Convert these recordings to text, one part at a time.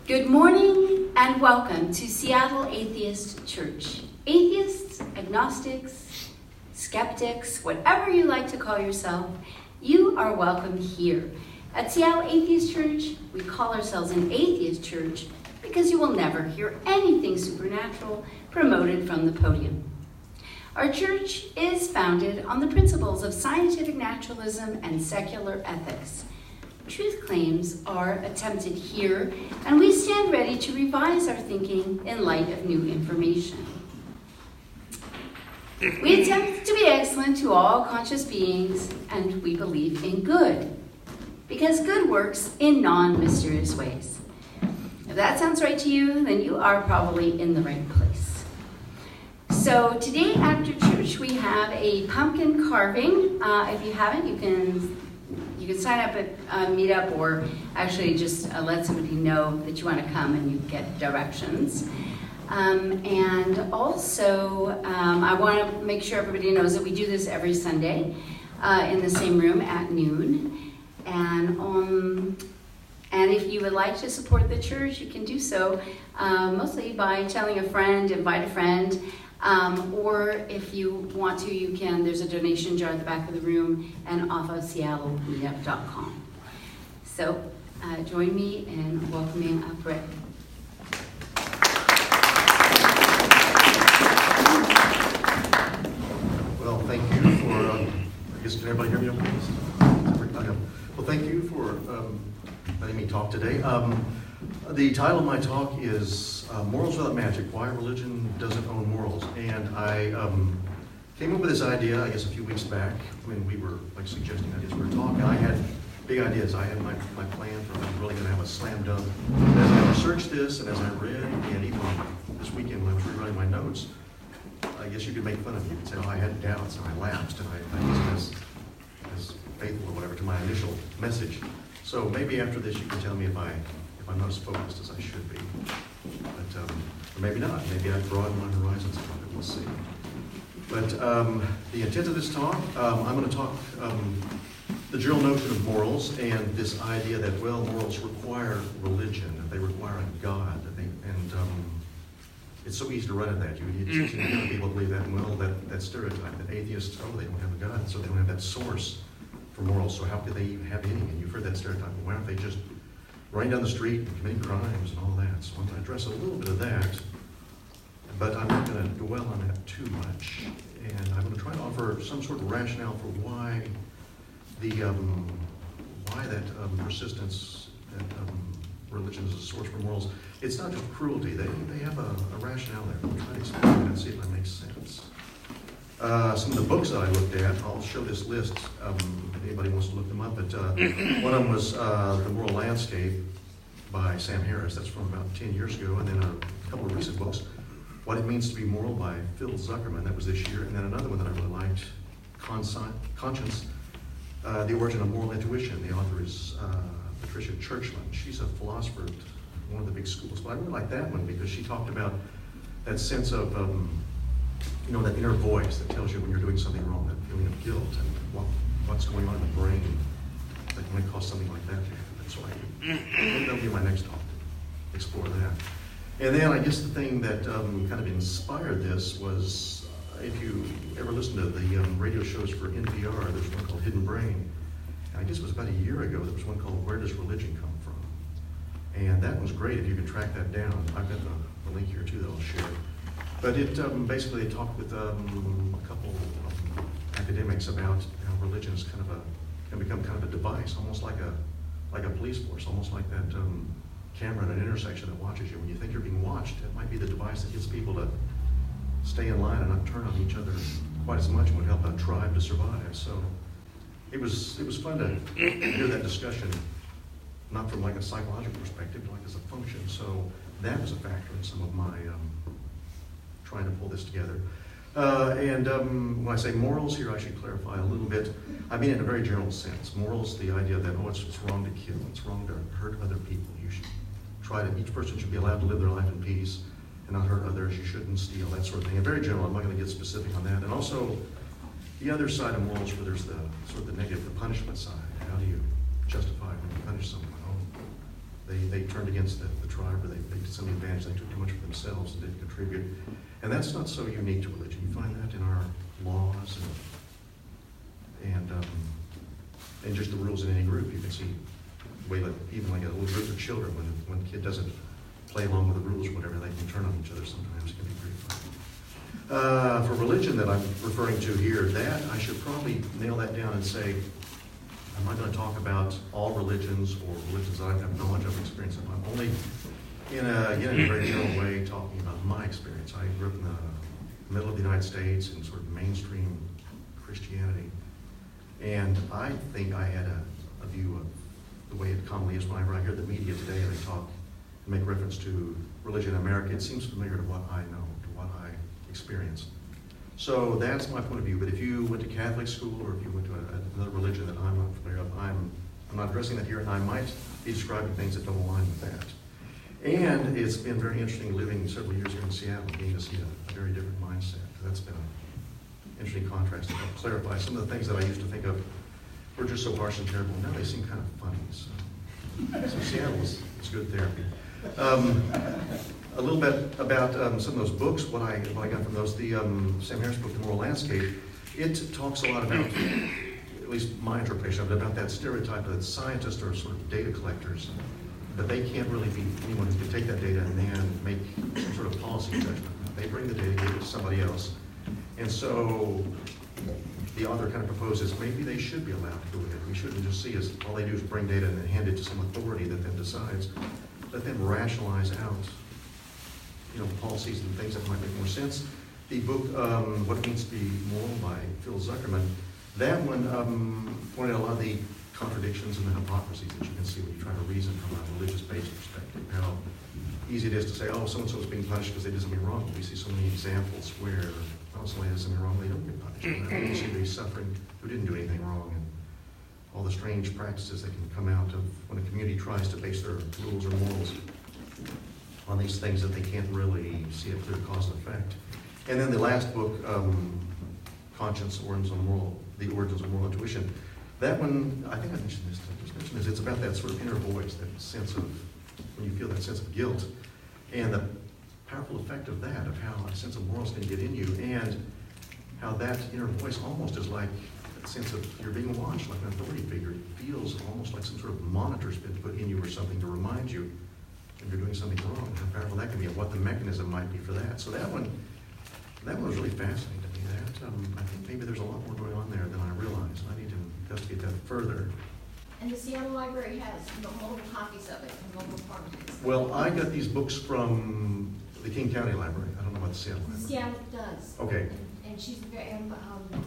Good morning and welcome to Seattle Atheist Church. Atheists, agnostics, skeptics, whatever you like to call yourself, you are welcome here. At Seattle Atheist Church, we call ourselves an atheist church because you will never hear anything supernatural promoted from the podium. Our church is founded on the principles of scientific naturalism and secular ethics. Truth claims are attempted here, and we stand ready to revise our thinking in light of new information. We attempt to be excellent to all conscious beings, and we believe in good, because good works in non-mysterious ways. If that sounds right to you, then you are probably in the right place. So today after church, we have a pumpkin carving. If you haven't, you can sign up at Meetup, or actually just let somebody know that you want to come and you get directions. And also, I want to make sure everybody knows that we do this every Sunday in the same room at noon. And if you would like to support the church, you can do so mostly by telling a friend, invite a friend. Or if you want to, you can, there's a donation jar at the back of the room and off of seattlemeetup.com. So join me in welcoming up Rick. Well, thank you for, I guess, can everybody hear me okay? Well, thank you for letting me talk today. The title of my talk is Morals Without Magic, Why Religion Doesn't Own Morals. And I came up with this idea, I guess, a few weeks back when we were suggesting ideas for a talk. And I had big ideas. I had my plan for I was really going to have a slam dunk. As I researched this and as I read, and even this weekend when I was rewriting my notes, I guess you could make fun of me. You could say, oh, I had doubts and I lapsed and I wasn't as faithful or whatever to my initial message. So maybe after this you can tell me if I'm not as focused as I should be. But or maybe not. Maybe I've broadened my horizons a little bit. We'll see. But the intent of this talk, I'm going to talk the general notion of morals and this idea that, well, morals require religion, that they require a God, it's so easy to run at that. You get people believe that, well, that stereotype, that atheists, oh, they don't have a God, so they don't have that source for morals, so how could they even have any? And you've heard that stereotype, well, why aren't they just running down the street and committing crimes and all that? So I'm going to address a little bit of that, but I'm not going to dwell on that too much. And I'm going to try to offer some sort of rationale for why that persistence that religion is a source for morals. It's not just cruelty. They have a rationale there. I'll try to explain it and see if that makes sense. Some of the books that I looked at, I'll show this list if anybody wants to look them up, but one of them was The Moral Landscape by Sam Harris. That's from about 10 years ago. And then a couple of recent books, What It Means to Be Moral by Phil Zuckerman. That was this year. And then another one that I really liked, Conscience, The Origin of Moral Intuition. The author is Patricia Churchland. She's a philosopher at one of the big schools. But I really like that one because she talked about that sense of that inner voice that tells you when you're doing something wrong, that feeling of guilt and what's going on in the brain that might cause something like that to happen. So that'll be my next talk to explore that. And then I guess the thing that kind of inspired this was, if you ever listen to the radio shows for NPR, there's one called Hidden Brain. And I guess it was about a year ago, there was one called Where Does Religion Come From? And that was great if you can track that down. I've got the link here too that I'll share. But it basically talked with a couple of academics about how religion is can become kind of a device, almost like a police force, almost like that camera at an intersection that watches you. When you think you're being watched, it might be the device that gets people to stay in line and not turn on each other quite as much and would help a tribe to survive. So it was fun to hear that discussion, not from like a psychological perspective, but like as a function. So that was a factor in some of my trying to pull this together. And when I say morals here, I should clarify a little bit. I mean it in a very general sense. Morals, the idea that, it's wrong to kill, it's wrong to hurt other people. You should each person should be allowed to live their life in peace and not hurt others. You shouldn't steal, that sort of thing. And very general, I'm not going to get specific on that. And also, the other side of morals where there's the sort of the negative, the punishment side. How do you justify when you punish someone? Oh, They turned against the tribe, or they did some advantage, they took too much for themselves and didn't contribute. And that's not so unique to religion. You find that in our laws and just the rules in any group. You can see the way that even like a little group of children, when a kid doesn't play along with the rules or whatever, they can turn on each other sometimes. It can be pretty fun. For religion that I'm referring to here, that I should probably nail that down and say, I'm not going to talk about all religions or religions that I have knowledge of, experience of. I'm only, in a very general way, talking about my experience. I grew up in the middle of the United States in sort of mainstream Christianity. And I think I had a view of the way it commonly is whenever I hear the media today and they talk and make reference to religion in America. It seems familiar to what I know, to what I experienced. So that's my point of view. But if you went to Catholic school or if you went to another religion that I'm not familiar with, I'm not addressing that here, and I might be describing things that don't align with that. And it's been very interesting living several years here in Seattle, getting to see a very different mindset. That's been an interesting contrast to help clarify some of the things that I used to think of were just so harsh and terrible. Now they seem kind of funny. So Seattle is good therapy. A little bit about some of those books, what I got from those. The Sam Harris book, The Moral Landscape, it talks a lot about, at least my interpretation of it, about that stereotype that scientists are sort of data collectors, but they can't really be anyone who can take that data and then make some sort of policy judgment. They bring the data, give it to somebody else. And so the author kind of proposes maybe they should be allowed to go ahead. We shouldn't just see as all they do is bring data and then hand it to some authority that then decides. Let them rationalize out policies and things that might make more sense. The book, What It Means to Be Moral by Phil Zuckerman, that one pointed out a lot of the contradictions and the hypocrisies that you can see when you try to reason from a religious-based perspective. How easy it is to say, oh, so-and-so is being punished because they did something wrong. We see so many examples where, oh, somebody does something wrong, they don't get punished. And you see the suffering who didn't do anything wrong, and all the strange practices that can come out of when a community tries to base their rules or morals on these things that they can't really see a clear cause and effect. And then the last book, Conscience, the Origins of Moral Intuition. That one, I think I mentioned this, I just mentioned this, it's about that sort of inner voice, that sense of, when you feel that sense of guilt, and the powerful effect of that, of how a sense of morals can get in you, and how that inner voice almost is like that sense of you're being watched, like an authority figure. It feels almost like some sort of monitor's been put in you or something to remind you if you're doing something wrong, how powerful that can be, and what the mechanism might be for that. So that one was really fascinating to me. That I think maybe there's a lot more going on there than I realized. I need to investigate that further. And the Seattle Library has multiple copies of it in multiple formats. Well, I got these books from the King County Library. I don't know about the Seattle Library. Seattle does. Okay. And she's very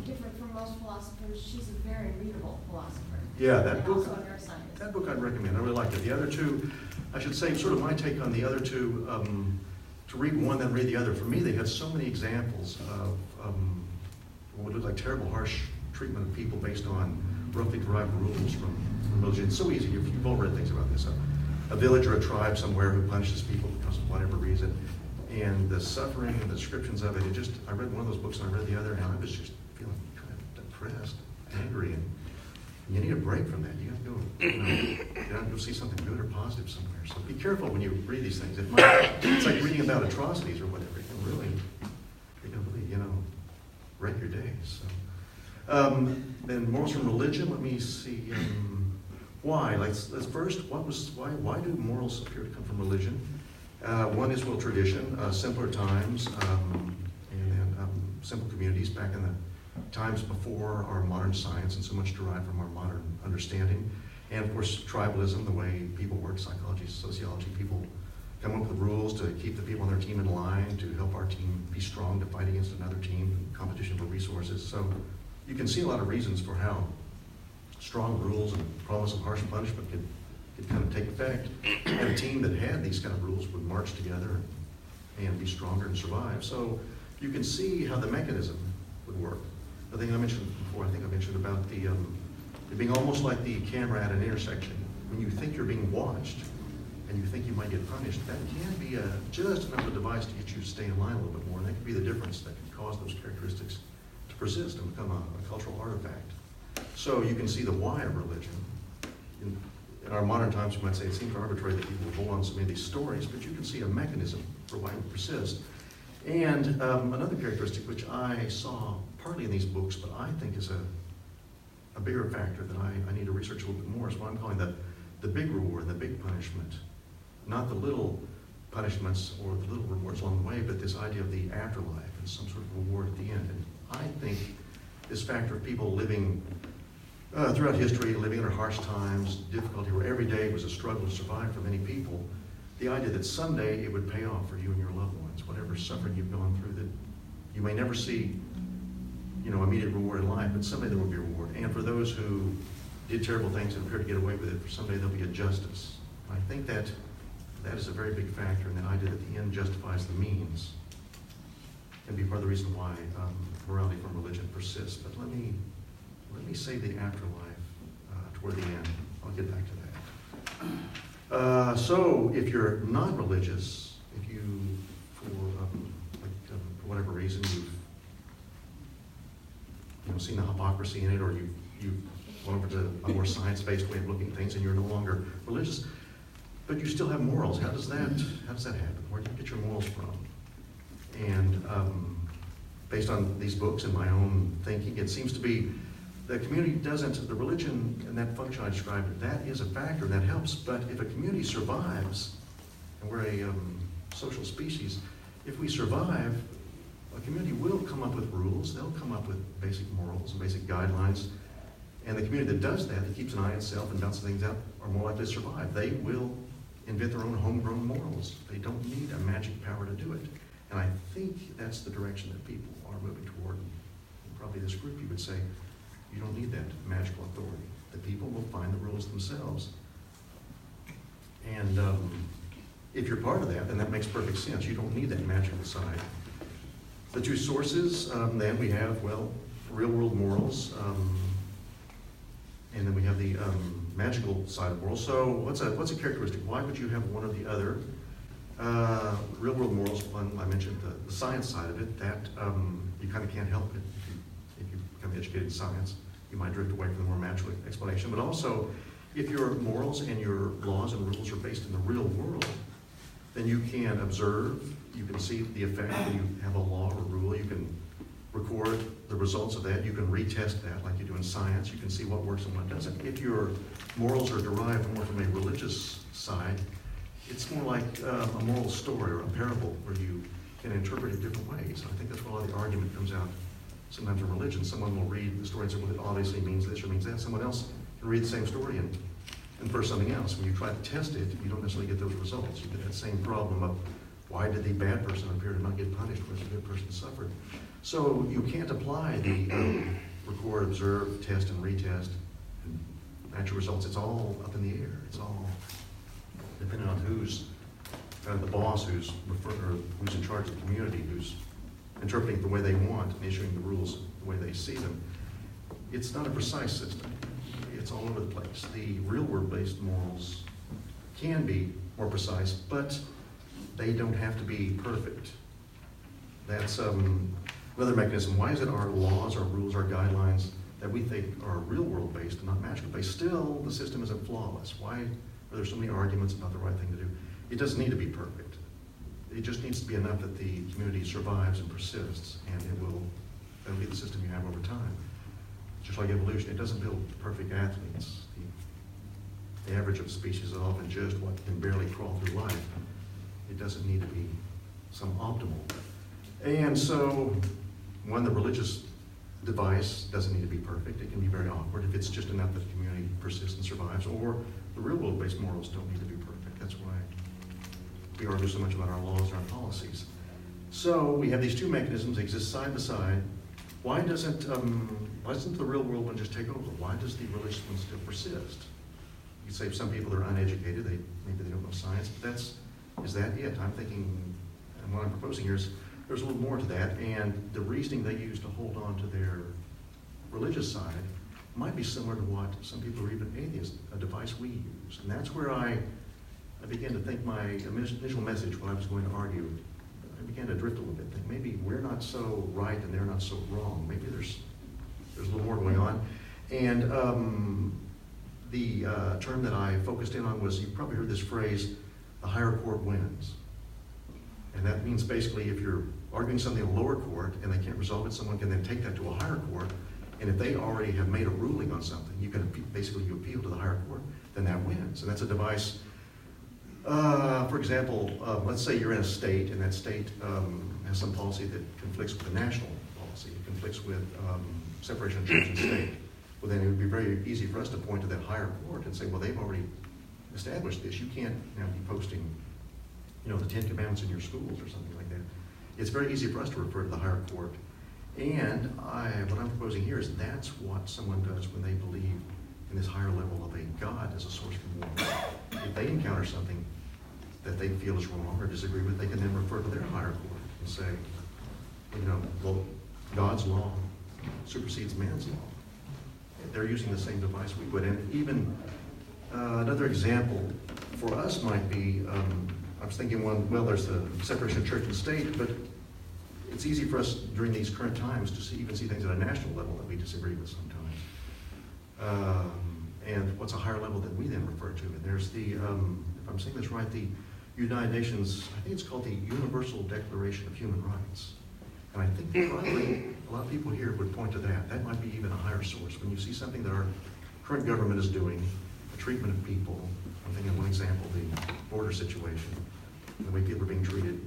different from most philosophers. She's a very readable philosopher. Yeah, that and book. Also a neuroscientist. That book I'd recommend. I really liked it. The other two, I should say, sort of my take on the other two. To read one, then read the other. For me, they had so many examples of what looked like terrible, harsh treatment of people based on roughly derived rules from religion. It's so easy. You've all read things about this. A village or a tribe somewhere who punishes people because of whatever reason. And the suffering and the descriptions of it, I read one of those books and I read the other, and I was just feeling kind of depressed, angry, and you need a break from that. You have to go, you have to go see something good or positive somewhere. So be careful when you read these things. It's like reading about atrocities or whatever. It can really, wreck your day. So, then morals from religion. Let me see. Why? Let's first. Why do morals appear to come from religion? One is tradition, simpler times, and then simple communities back in the times before our modern science, and so much derived from our modern understanding. And of course, tribalism, the way people work, psychology, sociology, people come up with rules to keep the people on their team in line, to help our team be strong, to fight against another team, competition for resources. So you can see a lot of reasons for how strong rules and promise of harsh punishment could kind of take effect. And a team that had these kind of rules would march together and be stronger and survive. So you can see how the mechanism would work. The thing I mentioned before, I think I mentioned about it being almost like the camera at an intersection. When you think you're being watched and you think you might get punished, that can be just enough of a device to get you to stay in line a little bit more. And that could be the difference that can cause those characteristics to persist and become a cultural artifact. So you can see the why of religion in our modern times, you might say it seems arbitrary that people hold on to so many of these stories, but you can see a mechanism for why it persists. And another characteristic which I saw partly in these books, but I think is a bigger factor that I need to research a little bit more, is what I'm calling the big reward and the big punishment. Not the little punishments or the little rewards along the way, but this idea of the afterlife and some sort of reward at the end. And I think this factor of people living throughout history, living under harsh times, difficulty where every day was a struggle to survive for many people, the idea that someday it would pay off for you and your loved ones, whatever suffering you've gone through, that you may never see, immediate reward in life, but someday there will be a reward. And for those who did terrible things and appear to get away with it, for someday there'll be a justice. I think that is a very big factor in the idea that the end justifies the means, can be part of the reason why morality from religion persists. But let me save the afterlife toward the end. I'll get back to that. So if you're not religious, if you, for whatever reason, you've seen the hypocrisy in it, or you've gone over to a more science-based way of looking at things, and you're no longer religious, but you still have morals. How does that happen? Where do you get your morals from? And based on these books and my own thinking, it seems to be the community the religion and that function I described, that is a factor, and that helps. But if a community survives, and we're a social species, if we survive, a community will come up with rules, they'll come up with basic morals and basic guidelines, and the community that does that keeps an eye on itself and bounces things out, are more likely to survive. They will invent their own homegrown morals. They don't need a magic power to do it. And I think that's the direction that people are moving toward. And probably this group, you would say, you don't need that magical authority. The people will find the rules themselves. And if you're part of that, then that makes perfect sense. You don't need that magical side. The two sources, then we have, real-world morals, and then we have the magical side of morals. So what's a characteristic? Why would you have one or the other? Real-world morals, one, I mentioned the science side of it, that you kind of can't help it. If you become educated in science, you might drift away from the more natural explanation. But also, if your morals and your laws and rules are based in the real world, then you can observe, you can see the effect when you have a law or rule, you can record the results of that, you can retest that like you do in science, you can see what works and what doesn't. If your morals are derived more from a religious side, it's more like a moral story or a parable where you can interpret it different ways. I think that's where a lot of the argument comes out. Sometimes in religion, someone will read the story and say, well, it obviously means this or means that. Someone else can read the same story and infer something else. When you try to test it, you don't necessarily get those results. You get that same problem of why did the bad person appear to not get punished, whereas the good person suffered. So you can't apply the record, observe, test, and retest, and actual results. It's all up in the air. It's all depending on who's the boss, who's in charge of the community, who's interpreting it the way they want and issuing the rules the way they see them. It's not a precise system. It's all over the place. The real world-based morals can be more precise, but they don't have to be perfect. That's another mechanism. Why is it our laws, our rules, our guidelines that we think are real world-based and not magical-based, still the system isn't flawless? Why are there so many arguments about the right thing to do? It doesn't need to be perfect. It just needs to be enough that the community survives and persists, and that'll be the system you have over time. Just like evolution, it doesn't build perfect athletes. The average of a species is often just what can barely crawl through life. It doesn't need to be some optimal. And so, the religious device doesn't need to be perfect. It can be very awkward if it's just enough that the community persists and survives, or the real world-based morals don't need to be perfect. That's why we argue so much about our laws and our policies. So we have these two mechanisms, they exist side by side. Why doesn't the real world one just take over? Why does the religious one still persist? You say some people are uneducated, maybe they don't know science, but is that it? I'm thinking, and what I'm proposing here is there's a little more to that, and the reasoning they use to hold on to their religious side might be similar to what some people are even atheists, a device we use. And that's where I began to think my initial message when I was going to argue, I began to drift a little bit, think maybe we're not so right and they're not so wrong. Maybe there's a little more going on. And the term that I focused in on was, you've probably heard this phrase, the higher court wins. And that means basically if you're arguing something in a lower court and they can't resolve it, someone can then take that to a higher court. And if they already have made a ruling on something, you can basically you appeal to the higher court, then that wins. And that's a device. For example, let's say you're in a state and that state has some policy that conflicts with the national policy. It conflicts with separation of church and state. Well, then it would be very easy for us to point to that higher court and say, well, they've already established this. You can't now be posting, the 10 Commandments in your schools or something like that. It's very easy for us to refer to the higher court. And what I'm proposing here is that's what someone does when they believe in this higher level of a God as a source for moral. If they encounter something that they feel is wrong or disagree with, they can then refer to their higher court and say, well, God's law supersedes man's law. They're using the same device we would. And even another example for us might be, I was thinking there's the separation of church and state, but it's easy for us during these current times to even see things at a national level that we disagree with sometimes. And what's a higher level that we then refer to? And there's the, if I'm saying this right, the United Nations, I think it's called the Universal Declaration of Human Rights. And I think probably a lot of people here would point to that. That might be even a higher source. When you see something that our current government is doing, the treatment of people, I'm thinking of one example, the border situation, the way people are being treated.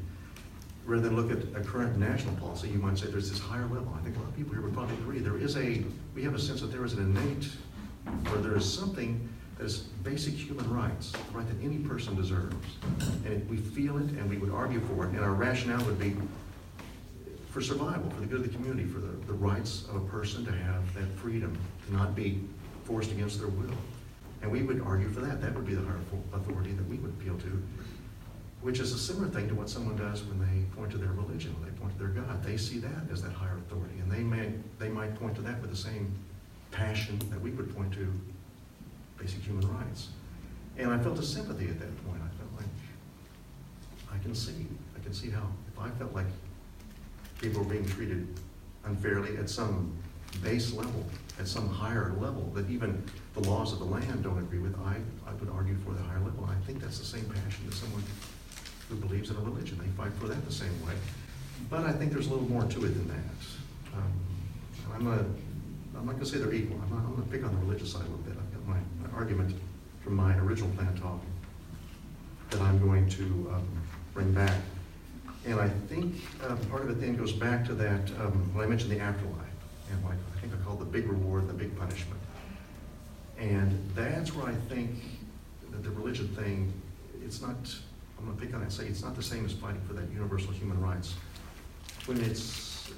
Rather than look at a current national policy, you might say there's this higher level. I think a lot of people here would probably agree. We have a sense that there is an innate, or there is something that is basic human rights, the right that any person deserves. And we feel it and we would argue for it. And our rationale would be for survival, for the good of the community, for the rights of a person to have that freedom, to not be forced against their will. And we would argue for that. That would be the higher authority that we would appeal to, which is a similar thing to what someone does when they point to their religion, when they point to their God. They see that as that higher authority, and they might point to that with the same passion that we would point to basic human rights. And I felt a sympathy at that point. I felt like I can see how if I felt like people were being treated unfairly at some base level, at some higher level that even the laws of the land don't agree with, I would argue for the higher level. And I think that's the same passion that someone who believes in a religion, they fight for that the same way. But I think there's a little more to it than that. And I'm not going to say they're equal. I'm going to pick on the religious side a little bit. I've got my argument from my original plan talk that I'm going to bring back. And I think part of it then goes back to that, when I mentioned the afterlife, and what I think I call the big reward and the big punishment. And that's where I think that the religion thing, it's not, I'm going to pick on it and say it's not the same as fighting for that universal human rights. When it's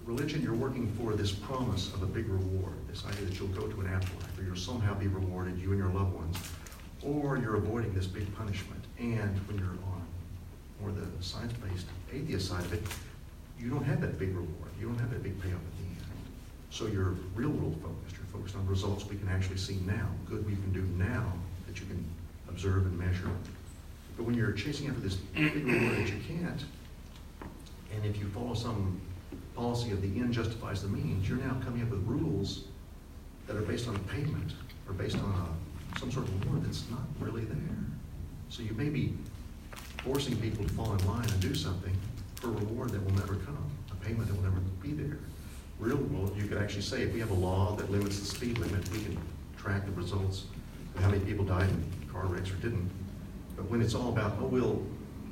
religion, you're working for this promise of a big reward, this idea that you'll go to an afterlife, or you'll somehow be rewarded, you and your loved ones, or you're avoiding this big punishment. And when you're on more the science-based atheist side of it, you don't have that big reward. You don't have that big payoff at the end. So you're real-world focused. You're focused on results we can actually see now, good we can do now that you can observe and measure. But when you're chasing after this big reward that you can't, and if you follow some policy of the end justifies the means, you're now coming up with rules that are based on payment or based on some sort of reward that's not really there. So you may be forcing people to fall in line and do something for a reward that will never come, a payment that will never be there. Real world, you could actually say if we have a law that limits the speed limit, we can track the results of how many people died in car wrecks or didn't. But when it's all about,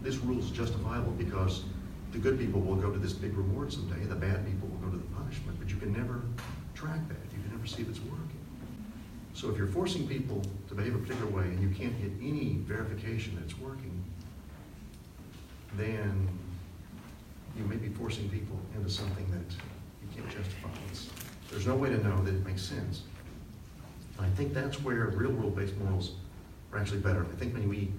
this rule is justifiable because the good people will go to this big reward someday, the bad people will go to the punishment, but you can never track that. You can never see if it's working. So if you're forcing people to behave a particular way and you can't get any verification that it's working, then you may be forcing people into something that you can't justify. There's no way to know that it makes sense. And I think that's where real-world-based morals are actually better. I think when we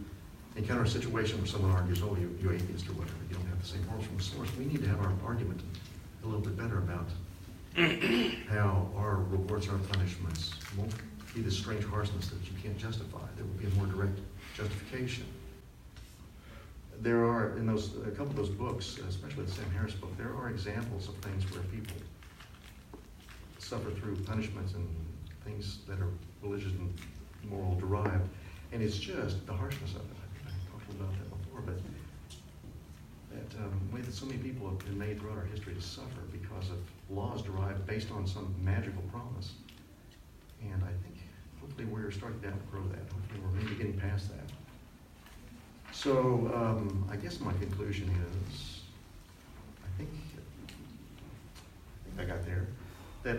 encounter a situation where someone argues, you atheist or whatever, you don't have the same morals from the source, we need to have our argument a little bit better about how our rewards and our punishments won't be this strange harshness that you can't justify. There will be a more direct justification. There are, in a couple of those books, especially the Sam Harris book, there are examples of things where people suffer through punishments and things that are religion moral derived. And it's just the harshness of it. I talked about that before, but that way that so many people have been made throughout our history to suffer because of laws derived based on some magical promise. And I think hopefully we're starting to outgrow that. Hopefully we're maybe getting past that. So I guess my conclusion is, I think I got there, that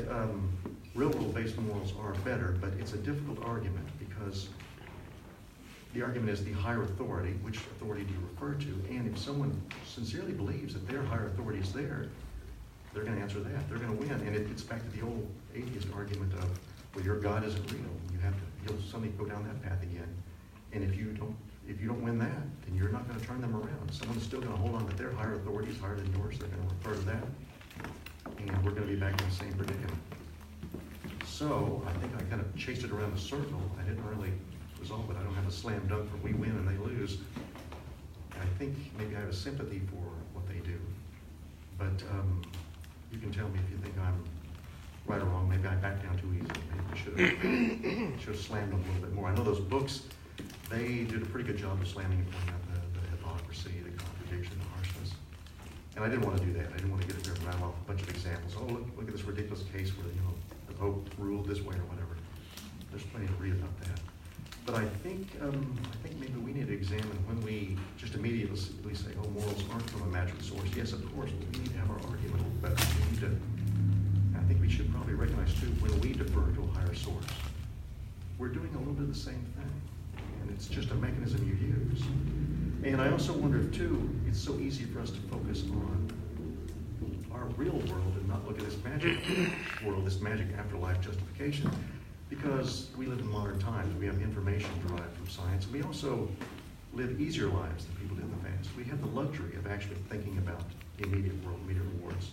real world-based morals are better, but it's a difficult argument because the argument is the higher authority. Which authority do you refer to? And if someone sincerely believes that their higher authority is there, they're going to answer that. They're going to win. And it gets back to the old atheist argument of, well, your God isn't real. You'll suddenly go down that path again. And if you don't win that, then you're not going to turn them around. Someone's still going to hold on that their higher authority is higher than yours. They're going to refer to that. And we're going to be back in the same predicament. So I think I kind of chased it around the circle. I didn't really resolve it. I don't have a slam dunk for we win and they lose. I think maybe I have a sympathy for what they do. But you can tell me if you think I'm right or wrong. Maybe I backed down too easily. Maybe I should have slammed them a little bit more. I know those books, they did a pretty good job of slamming and pointing out the hypocrisy, the contradiction, the harshness. And I didn't want to do that. I didn't want to get up there and rattle off a bunch of examples. Oh, look at this ridiculous case where the Pope ruled this way or whatever. There's plenty to read about that. But I think maybe we need to examine when we just immediately say, oh, morals aren't from a magical source. Yes, of course, but we need to have our argument. But we need to. I think we should probably recognize too when we defer to a higher source, we're doing a little bit of the same thing, and it's just a mechanism you use. And I also wonder if too, it's so easy for us to focus on our real world and not look at this magic world, this magic afterlife justification. Because we live in modern times, we have information derived from science. We also live easier lives than people did in the past. We have the luxury of actually thinking about the immediate world, immediate rewards.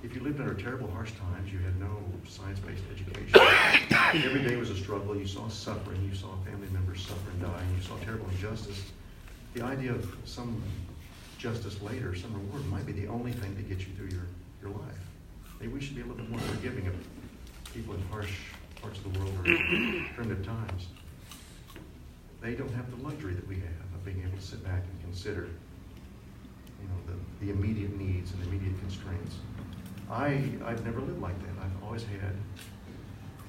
If you lived under terrible, harsh times, you had no science-based education. Every day was a struggle. You saw suffering. You saw family members suffer and die. And you saw terrible injustice. The idea of some justice later, some reward, might be the only thing to get you through your life. Maybe we should be a little bit more forgiving of people in harsh parts of the world or primitive times. They don't have the luxury that we have of being able to sit back and consider, the immediate needs and the immediate constraints. I've never lived like that. I've always had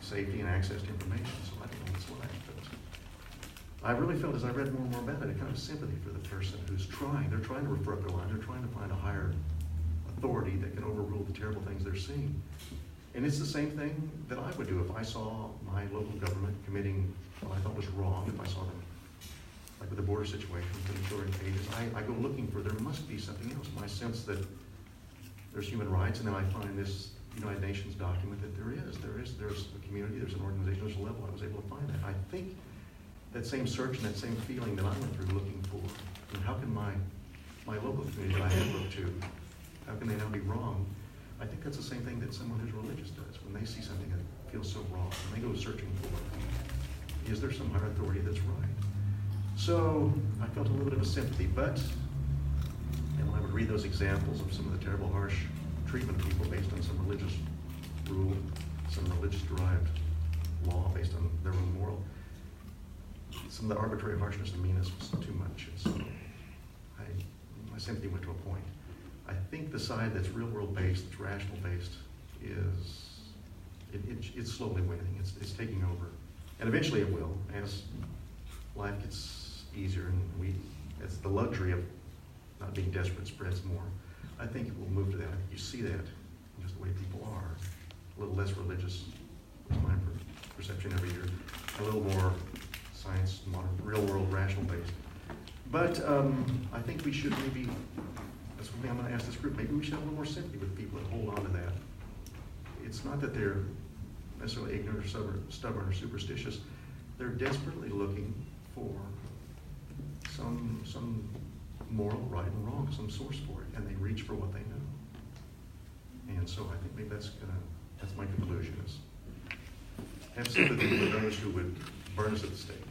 safety and access to information, so I don't know what's like. But I really felt as I read more and more about it, a kind of sympathy for the person who's trying. They're trying to refer up their line. They're trying to find a higher authority that can overrule the terrible things they're seeing. And it's the same thing that I would do if I saw my local government committing what I thought was wrong, if I saw them, like with the border situation, putting children in cages. I go looking for, there must be something else. My sense that there's human rights, and then I find this United Nations document that there's a community, there's an organization, there's a level. I was able to find that. I think that same search and that same feeling that I went through looking for, how can my local community that I have looked to, how can they now be wrong? I think that's the same thing that someone who's religious does. When they see something that feels so wrong, and they go searching for, is there some higher authority that's right? So I felt a little bit of a sympathy, but when I would read those examples of some of the terrible, harsh treatment of people based on some religious rule, some religious-derived law based on their own moral, some of the arbitrary harshness and meanness was too much. And so my sympathy went to a point. I think the side that's real-world based, that's rational-based, it's slowly winning. It's taking over, and eventually it will, as life gets easier and as the luxury of not being desperate spreads more. I think it will move to that. You see that in just the way people are. A little less religious, is my perception every year. A little more science, modern, real-world, rational-based. But I think we should maybe. That's one thing I'm going to ask this group. Maybe we should have a little more sympathy with people that hold on to that. It's not that they're necessarily ignorant or stubborn or superstitious. They're desperately looking for some moral right and wrong, some source for it, and they reach for what they know. And so I think maybe that's my conclusion is have sympathy for those who would burn us at the stake.